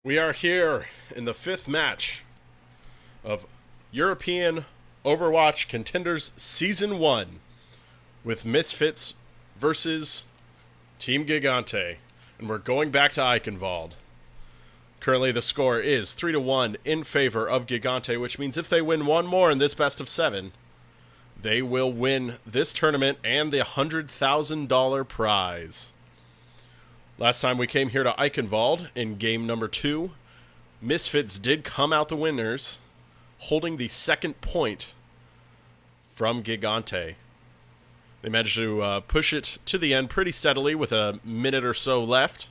We are here in the fifth match of European Overwatch Contenders Season 1 with Misfits versus Team Gigante. And we're going back to Eichenwald. Currently the score is 3-1 in favor of Gigante, which means if they win one more in this best of 7, they will win this tournament and the $100,000 prize. Last time we came here to Eichenwald in game number 2, Misfits did come out the winners, holding the second point from Gigante. They managed to push it to the end pretty steadily with a minute or so left,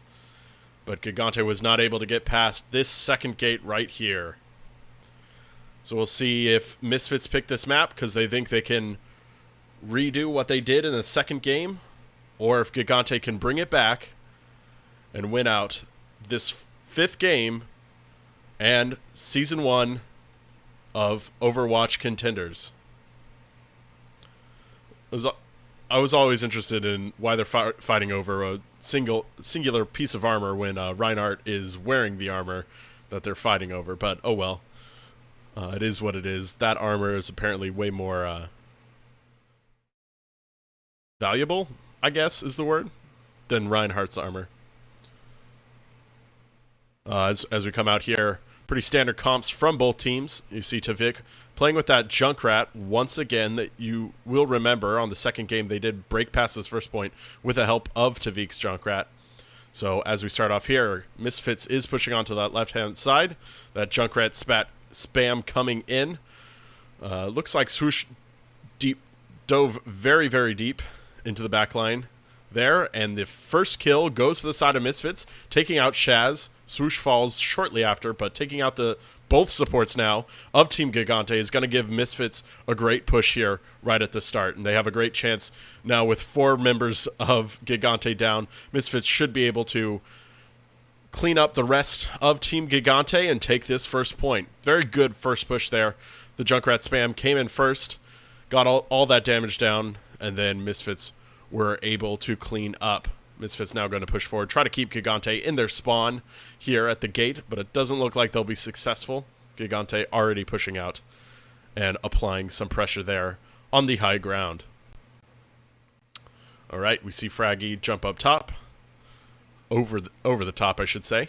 but Gigante was not able to get past this second gate right here. So we'll see if Misfits pick this map because they think they can redo what they did in the second game, or if Gigante can bring it back and win out this fifth game and Season 1 of Overwatch Contenders. I was always interested in why they're fighting over a singular piece of armor when Reinhardt is wearing the armor that they're fighting over, but oh well. It is what it is. That armor is apparently way more valuable, I guess is the word, than Reinhardt's armor. As we come out here, pretty standard comps from both teams. You see Tavik playing with that Junkrat once again that you will remember on the second game they did break past this first point with the help of Tavik's Junkrat. So as we start off here, Misfits is pushing onto that left-hand side. That Junkrat spam coming in. Looks like Swoosh dove very, very deep into the back line there, and the first kill goes to the side of Misfits, taking out Shaz. Swoosh falls shortly after, but taking out both supports now of Team Gigante is going to give Misfits a great push here right at the start, and they have a great chance now with 4 members of Gigante down. Misfits should be able to clean up the rest of Team Gigante and take this first point. Very good first push there. The Junkrat spam came in first, got all that damage down, and then Misfits were able to clean up. Misfits now going to push forward, try to keep Gigante in their spawn here at the gate, but it doesn't look like they'll be successful. Gigante already pushing out and applying some pressure there on the high ground. All right, we see Fraggy jump up top, over the top, I should say,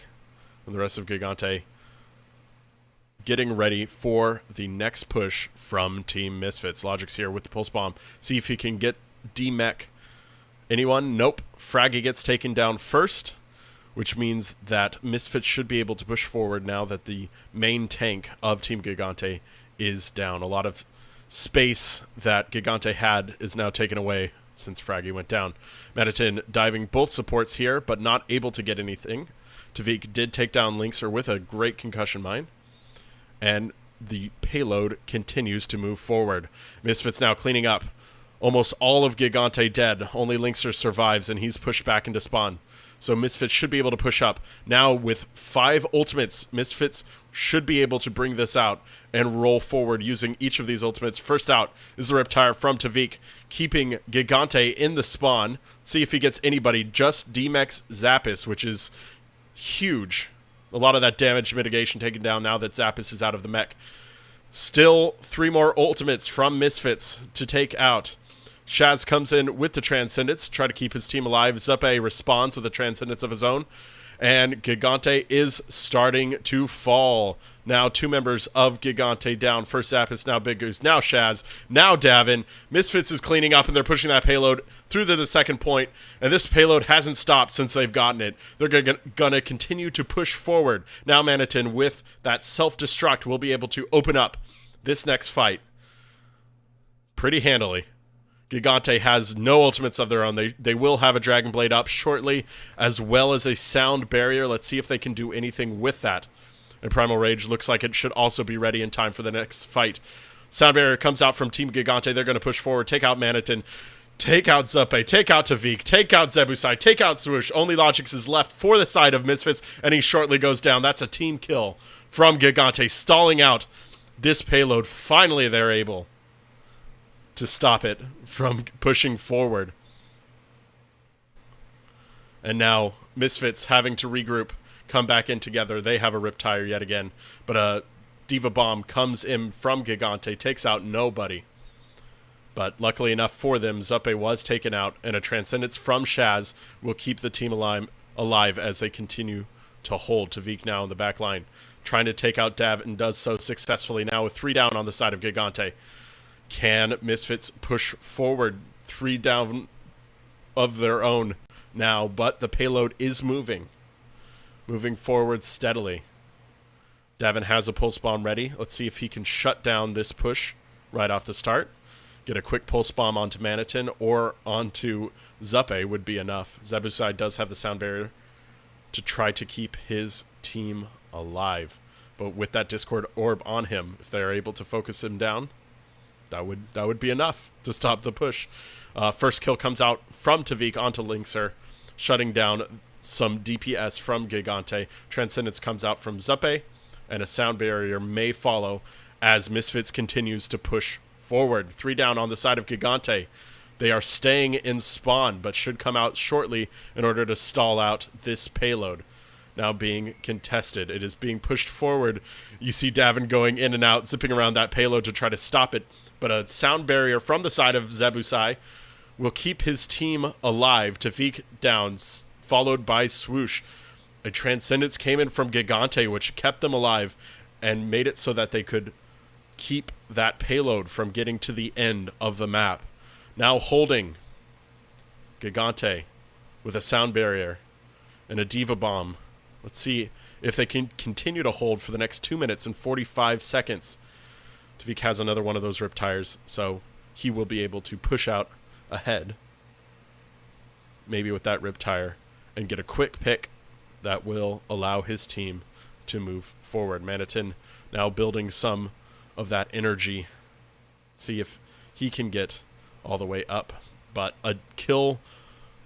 and the rest of Gigante getting ready for the next push from Team Misfits. Logic's here with the pulse bomb. See if he can get D-Mech anyone. Nope. Fraggy gets taken down first, which means that Misfits should be able to push forward now that the main tank of Team Gigante is down. A lot of space that Gigante had is now taken away since Fraggy went down. Meditin diving both supports here, but not able to get anything. Tavik did take down Linkser with a great concussion mine, and the payload continues to move forward. Misfits now cleaning up. Almost all of Gigante dead. Only Linkser survives, and he's pushed back into spawn. So Misfits should be able to push up. Now with 5 ultimates, Misfits should be able to bring this out and roll forward using each of these ultimates. First out is the Riptire from Tavik, keeping Gigante in the spawn. See if he gets anybody. Just D-Mech's Zappis, which is huge. A lot of that damage mitigation taken down now that Zappis is out of the mech. Still 3 more ultimates from Misfits to take out. Shaz comes in with the Transcendence, try to keep his team alive. Zuppe responds with a Transcendence of his own, and Gigante is starting to fall. Now 2 members of Gigante down. First Zappis, now Big Goose, now Shaz, now Davin. Misfits is cleaning up, and they're pushing that payload through to the second point, and this payload hasn't stopped since they've gotten it. They're gonna continue to push forward. Now Manitin, with that self-destruct, will be able to open up this next fight pretty handily. Gigante has no ultimates of their own. They will have a Dragon Blade up shortly, as well as a Sound Barrier. Let's see if they can do anything with that. And Primal Rage looks like it should also be ready in time for the next fight. Sound Barrier comes out from Team Gigante. They're going to push forward, take out Manitin, take out Zuppe, take out Tavik, take out Zebusai, take out Swoosh. Only Logix is left for the side of Misfits, and he shortly goes down. That's a team kill from Gigante, stalling out this payload. Finally, they're able to stop it from pushing forward. And now Misfits having to regroup. come back in together. They have a Riptire yet again. But a Diva Bomb comes in from Gigante, takes out nobody. But luckily enough for them, Zuppe was taken out, and a Transcendence from Shaz will keep the team alive as they continue to hold. Tavik now in the back line, trying to take out Dav, and does so successfully now with 3 down on the side of Gigante. Can Misfits push forward 3 down of their own now, but the payload is moving forward steadily. Davin has a pulse bomb ready. Let's see if he can shut down this push right off the start. Get a quick pulse bomb onto Manitin or onto Zuppe would be enough. Zebusai does have the sound barrier to try to keep his team alive. But with that Discord orb on him, if they're able to focus him down, that would be enough to stop the push. First kill comes out from Tavik onto Linkser, shutting down some DPS from Gigante. Transcendence comes out from Zuppe, and a sound barrier may follow as Misfits continues to push forward. 3 down on the side of Gigante. They are staying in spawn, but should come out shortly in order to stall out this payload. Now being contested. It is being pushed forward. You see Davin going in and out, zipping around that payload to try to stop it. But a sound barrier from the side of Zebusai will keep his team alive. Tavik down, followed by Swoosh. A Transcendence came in from Gigante, which kept them alive and made it so that they could keep that payload from getting to the end of the map. Now holding Gigante with a sound barrier and a Diva Bomb. Let's see if they can continue to hold for the next 2 minutes and 45 seconds. Tavik has another one of those Riptires, so he will be able to push out ahead, maybe with that Riptire, and get a quick pick that will allow his team to move forward. Manitin now building some of that energy. See if he can get all the way up. But a kill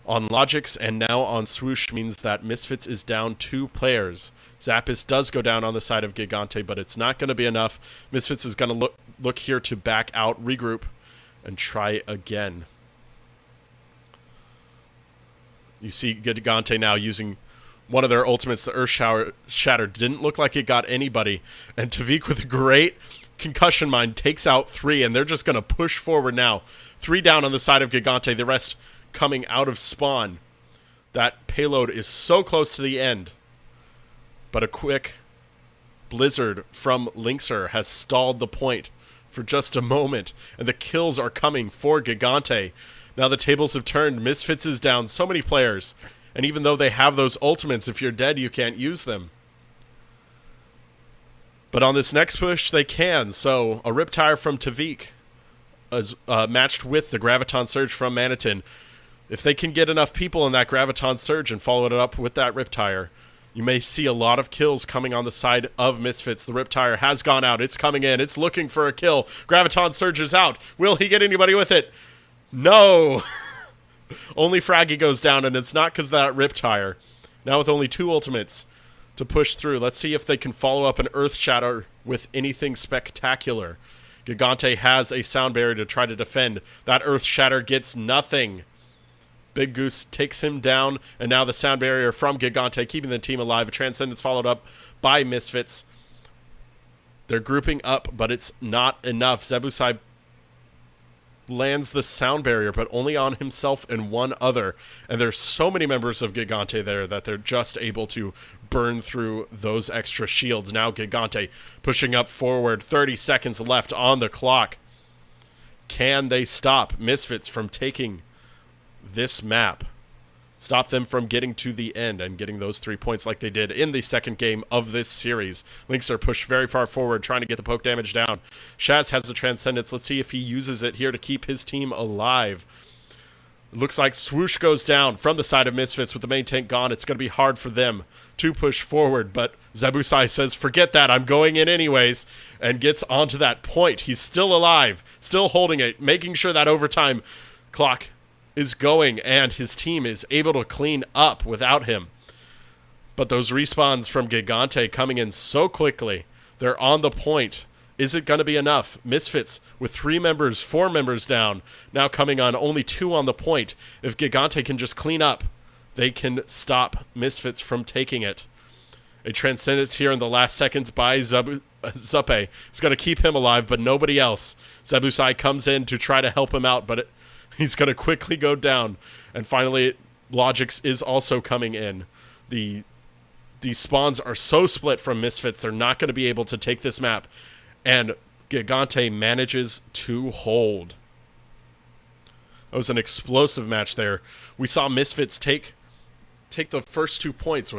on Logix and now on Swoosh means that Misfits is down 2 players. Zappis does go down on the side of Gigante, but it's not going to be enough. Misfits is going to look here to back out, regroup, and try again. You see Gigante now using one of their ultimates, the Earth Shatter. Didn't look like it got anybody. And Tavik with a great concussion mine takes out 3, and they're just going to push forward now. 3 down on the side of Gigante, the rest coming out of spawn. That payload is so close to the end. But a quick blizzard from Linkser has stalled the point for just a moment, and the kills are coming for Gigante. Now the tables have turned. Misfits is down so many players, and even though they have those ultimates, if you're dead, you can't use them. But on this next push, they can. So a Riptire from Tavik is matched with the Graviton Surge from Manitin. If they can get enough people in that Graviton Surge and follow it up with that Riptire, you may see a lot of kills coming on the side of Misfits. The Riptire has gone out. It's coming in. It's looking for a kill. Graviton Surge is out. Will he get anybody with it? No! Only Fraggy goes down, and it's not because of that Riptire. Now with only 2 ultimates to push through. Let's see if they can follow up an Earth Shatter with anything spectacular. Gigante has a sound barrier to try to defend. That Earth Shatter gets nothing. Big Goose takes him down, and now the sound barrier from Gigante keeping the team alive. A Transcendence followed up by Misfits. They're grouping up, but it's not enough. Zebusai lands the sound barrier, but only on himself and one other. And there's so many members of Gigante there that they're just able to burn through those extra shields. Now Gigante pushing up forward. 30 seconds left on the clock. Can they stop Misfits from taking this map? Stop them from getting to the end and getting those 3 points like they did in the second game of this series. Lynx are pushed very far forward, trying to get the poke damage down. Shaz has the Transcendence. Let's see if he uses it here to keep his team alive. It looks like Swoosh goes down from the side of Misfits with the main tank gone. It's going to be hard for them to push forward, but Zebusai says, forget that, I'm going in anyways, and gets onto that point. He's still alive, still holding it, making sure that overtime clock is going, and his team is able to clean up without him. But those respawns from Gigante coming in so quickly, they're on the point. Is it going to be enough? Misfits with 4 members down, now coming on only 2 on the point. If Gigante can just clean up, they can stop Misfits from taking it. A Transcendence here in the last seconds by Zuppe. It's going to keep him alive, but nobody else. Zebusai comes in to try to help him out, but he's going to quickly go down. And finally, Logix is also coming in. The spawns are so split from Misfits, they're not going to be able to take this map. And Gigante manages to hold. It was an explosive match there. We saw Misfits take the first 2 points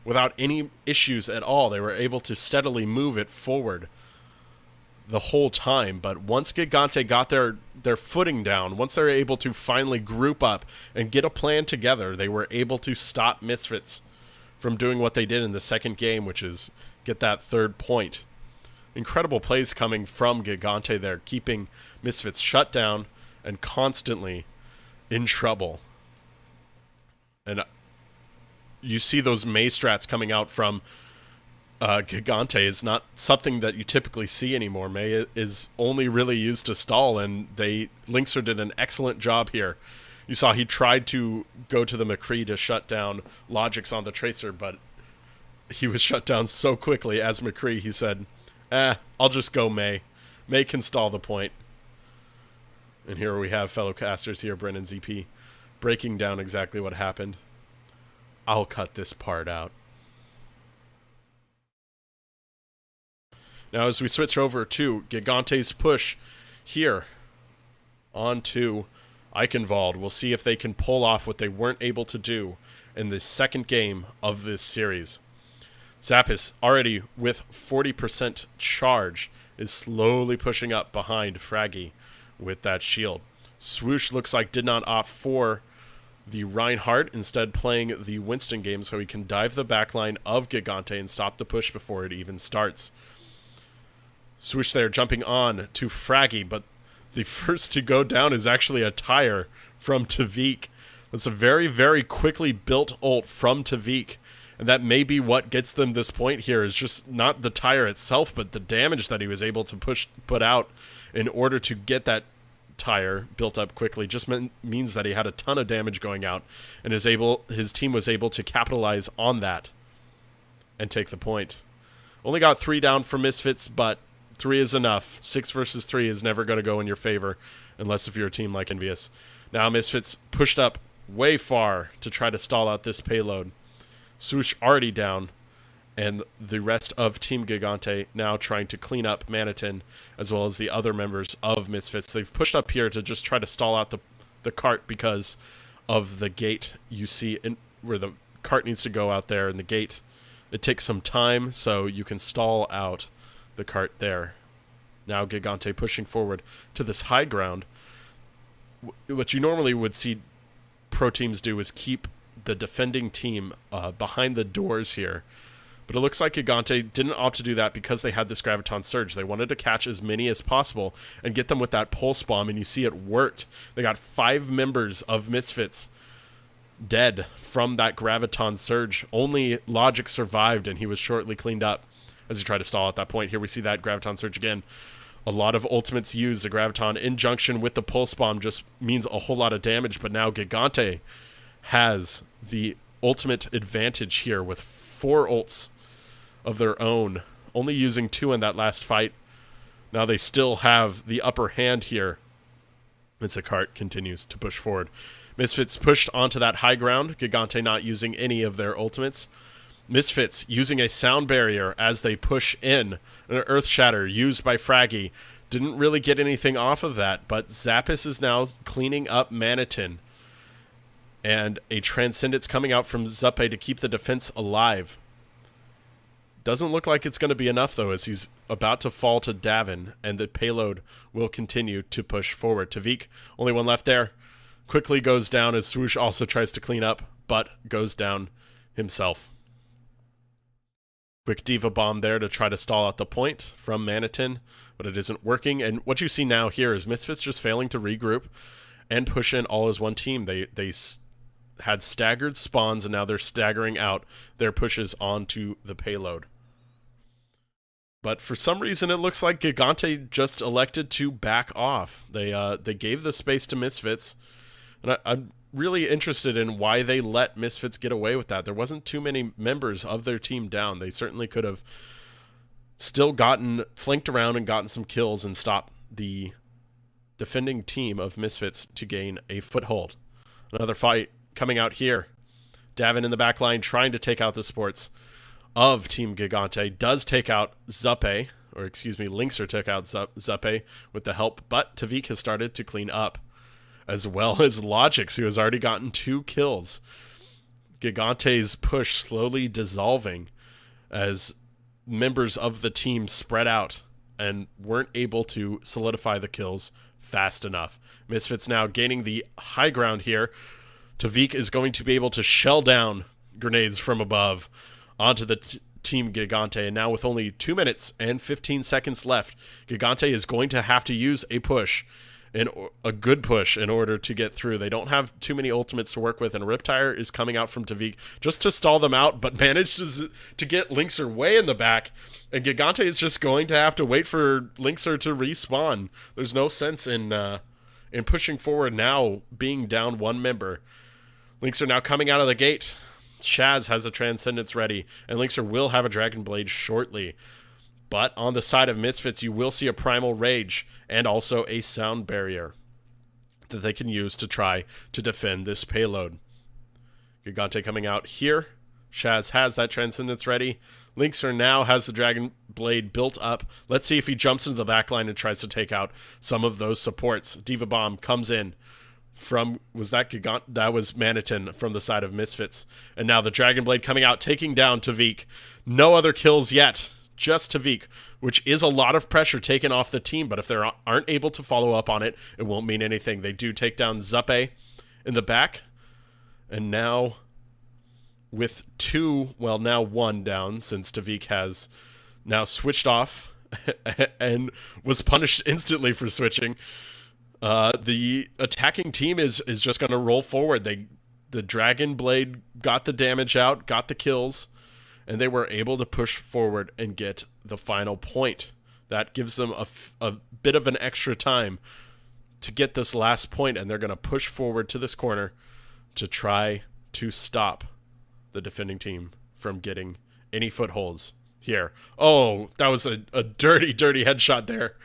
without any issues at all. They were able to steadily move it forward the whole time. But once Gigante got their footing down, once they were able to finally group up and get a plan together, they were able to stop Misfits from doing what they did in the second game, which is get that 3rd point. Incredible plays coming from Gigante there, keeping Misfits shut down and constantly in trouble. And you see those Mei strats coming out from Gigante is not something that you typically see anymore. Mei is only really used to stall, and Linkser did an excellent job here. You saw he tried to go to the McCree to shut down Logix on the Tracer, but he was shut down so quickly. As McCree, he said, I'll just go Mei. Mei can stall the point. And here we have fellow casters here, Brennan ZP, breaking down exactly what happened. I'll cut this part out. Now as we switch over to Gigante's push here onto Eichenwald, we'll see if they can pull off what they weren't able to do in the second game of this series. Zappis, already with 40% charge, is slowly pushing up behind Fraggy with that shield. Swoosh looks like did not opt for the Reinhardt, instead playing the Winston game so he can dive the backline of Gigante and stop the push before it even starts. Swoosh there jumping on to Fraggy, but the first to go down is actually a tire from Tavik. That's a very, very quickly built ult from Tavik. And that may be what gets them this point here, is just not the tire itself, but the damage that he was able to put out in order to get that tire built up quickly. Just means that he had a ton of damage going out, and his team was able to capitalize on that and take the point. Only got 3 down for Misfits, but 3 is enough. 6 versus 3 is never going to go in your favor, unless if you're a team like Envious. Now Misfits pushed up way far to try to stall out this payload. Swoosh already down, and the rest of Team Gigante now trying to clean up Manitin, as well as the other members of Misfits. They've pushed up here to just try to stall out the cart because of the gate you see where the cart needs to go out there, and the gate, it takes some time, so you can stall out the cart there. Now Gigante pushing forward to this high ground. What you normally would see pro teams do is keep the defending team behind the doors here. But it looks like Gigante didn't opt to do that because they had this Graviton Surge. They wanted to catch as many as possible and get them with that Pulse Bomb, and you see it worked. They got 5 members of Misfits dead from that Graviton Surge. Only Logic survived, and he was shortly cleaned up as he tried to stall at that point. Here we see that Graviton Surge again. A lot of ultimates used. The Graviton in junction with the Pulse Bomb just means a whole lot of damage, but now Gigante has the ultimate advantage here with 4 ults of their own, only using 2 in that last fight. Now they still have the upper hand here as the cart continues to push forward. Misfits pushed onto that high ground, Gigante not using any of their ultimates. Misfits using a sound barrier as they push in. An Earth Shatter used by Fraggy. Didn't really get anything off of that, but Zappis is now cleaning up Manitin. And a Transcendence coming out from Zuppe to keep the defense alive. Doesn't look like it's going to be enough, though, as he's about to fall to Davin, and the payload will continue to push forward. Tavik, only 1 left there, quickly goes down as Swoosh also tries to clean up, but goes down himself. Quick Diva Bomb there to try to stall out the point from Manitin, but it isn't working. And what you see now here is Misfits just failing to regroup and push in all as one team. They had staggered spawns, and now they're staggering out their pushes onto the payload. But for some reason, it looks like Gigante just elected to back off. They gave the space to Misfits, and really interested in why they let Misfits get away with that. There wasn't too many members of their team down. They certainly could have still gotten flanked around and gotten some kills and stopped the defending team of Misfits to gain a foothold. Another fight coming out here. Davin in the back line trying to take out the supports of Team Gigante. Does take out Zuppe, or excuse me, Linkser took out Zuppe with the help, but Tavik has started to clean up, as well as Logix, who has already gotten 2 kills. Gigante's push slowly dissolving as members of the team spread out and weren't able to solidify the kills fast enough. Misfits now gaining the high ground here. Tavik is going to be able to shell down grenades from above onto the Team Gigante, and now with only 2 minutes and 15 seconds left, Gigante is going to have to use a push, a good push, in order to get through. They don't have too many ultimates to work with, and Riptire is coming out from Tavik just to stall them out, but manages to get Linkser way in the back, and Gigante is just going to have to wait for Linkser to respawn. There's no sense in pushing forward now, being down 1 member. Linkser now coming out of the gate. Shaz has a Transcendence ready, and Linkser will have a Dragon Blade shortly. But on the side of Misfits, you will see a Primal Rage and also a Sound Barrier that they can use to try to defend this payload. Gigante coming out here. Shaz has that Transcendence ready. Linkser now has the Dragon Blade built up. Let's see if he jumps into the backline and tries to take out some of those supports. Diva Bomb comes in. Was that Gigant? That was Manitin from the side of Misfits. And now the Dragon Blade coming out, taking down Tavik. No other kills yet, just Tavik, which is a lot of pressure taken off the team, but if they aren't able to follow up on it, it won't mean anything. They do take down Zuppe in the back, and now with 2, well, now 1 down, since Tavik has now switched off and was punished instantly for switching. The attacking team is just going to roll forward. The Dragon Blade got the damage out, got the kills, and they were able to push forward and get the final point. That gives them a bit of an extra time to get this last point, and they're going to push forward to this corner to try to stop the defending team from getting any footholds here. Oh, that was a dirty, dirty headshot there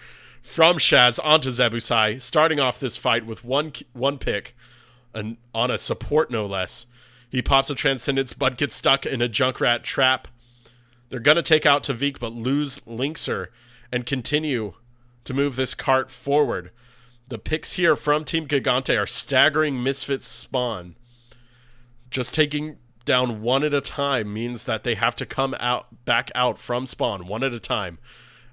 from Shaz onto Zebusai, starting off this fight with one pick, and on a support no less. He pops a Transcendence, but gets stuck in a Junkrat trap. They're going to take out Tavik, but lose Linkser and continue to move this cart forward. The picks here from Team Gigante are staggering Misfits spawn. Just taking down 1 at a time means that they have to come back out from spawn 1 at a time.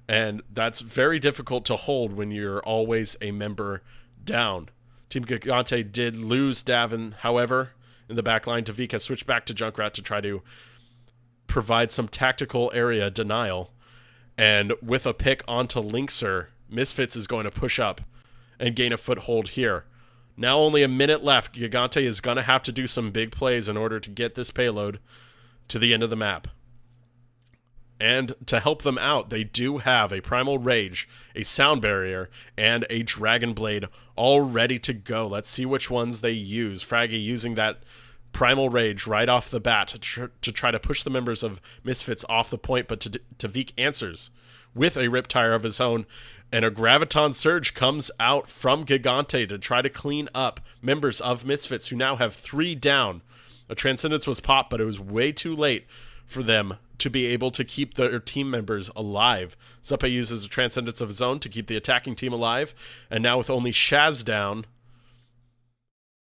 And that's very difficult to hold when you're always a member down. Team Gigante did lose Davin, however, in the backline. Tavik has switched back to Junkrat to try to provide some tactical area denial. And with a pick onto Linkser, Misfits is going to push up and gain a foothold here. Now only a minute left. Gigante is going to have to do some big plays in order to get this payload to the end of the map. And to help them out, they do have a Primal Rage, a Sound Barrier, and a Dragon Blade all ready to go. Let's see which ones they use. Fraggy using that Primal Rage right off the bat to try to push the members of Misfits off the point, but Tavik answers with a Riptire of his own, and a Graviton Surge comes out from Gigante to try to clean up members of Misfits, who now have 3 down. A Transcendence was popped, but it was way too late for them to be able to keep their team members alive. Zuppe uses a Transcendence of his own to keep the attacking team alive, and now with only Shaz down,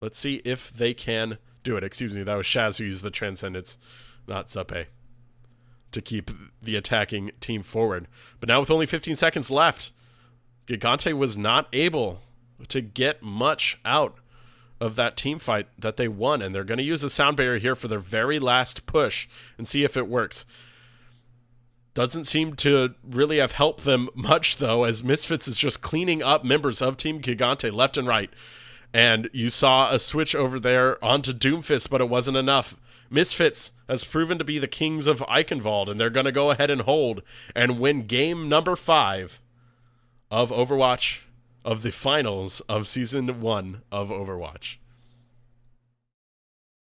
let's see if they can do it. Excuse me, that was Shaz who used the Transcendence, not Zuppe, to keep the attacking team forward. But now with only 15 seconds left, Gigante was not able to get much out of that team fight that they won, and they're going to use a Sound Barrier here for their very last push and see if it works. Doesn't seem to really have helped them much, though, as Misfits is just cleaning up members of Team Gigante left and right. And you saw a switch over there onto Doomfist, but it wasn't enough. Misfits has proven to be the kings of Eichenwald, and they're going to go ahead and hold and win game number 5 of Overwatch, of the finals of Season 1 of Overwatch.